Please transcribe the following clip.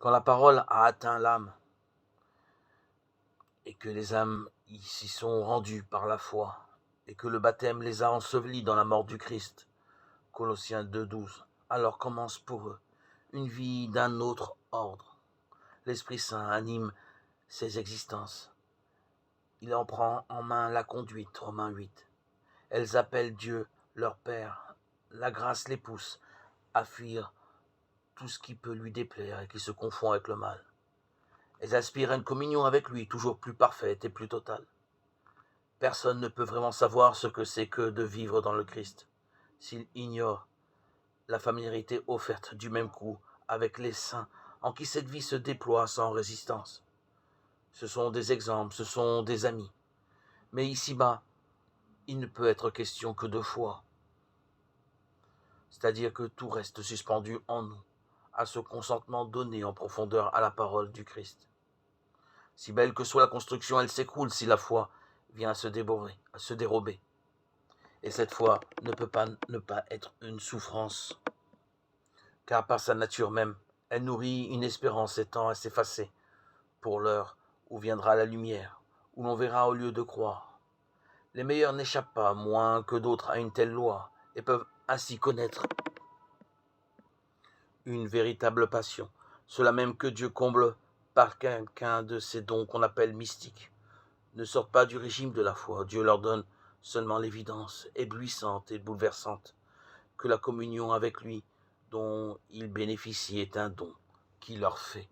Quand la parole a atteint l'âme et que les âmes s'y sont rendues par la foi et que le baptême les a ensevelis dans la mort du Christ, Colossiens 2,12, alors commence pour eux une vie d'un autre ordre. L'Esprit Saint anime ces existences. Il en prend en main la conduite, Romains 8. Elles appellent Dieu leur Père. La grâce les pousse à fuir tout ce qui peut lui déplaire et qui se confond avec le mal. Elles aspirent à une communion avec lui, toujours plus parfaite et plus totale. Personne ne peut vraiment savoir ce que c'est que de vivre dans le Christ, s'il ignore la familiarité offerte du même coup avec les saints en qui cette vie se déploie sans résistance. Ce sont des exemples, ce sont des amis. Mais ici-bas, il ne peut être question que de foi. C'est-à-dire que tout reste suspendu en nous, à ce consentement donné en profondeur à la parole du Christ. Si belle que soit la construction, elle s'écroule si la foi vient à se dérober. Et cette foi ne peut pas ne pas être une souffrance, car par sa nature même, elle nourrit une espérance étant à s'effacer pour l'heure où viendra la lumière, où l'on verra au lieu de croire. Les meilleurs n'échappent pas moins que d'autres à une telle loi et peuvent ainsi connaître une véritable passion, cela même que Dieu comble par quelqu'un de ces dons qu'on appelle mystiques, ne sortent pas du régime de la foi. Dieu leur donne seulement l'évidence éblouissante et bouleversante que la communion avec lui dont ils bénéficient est un don qui leur fait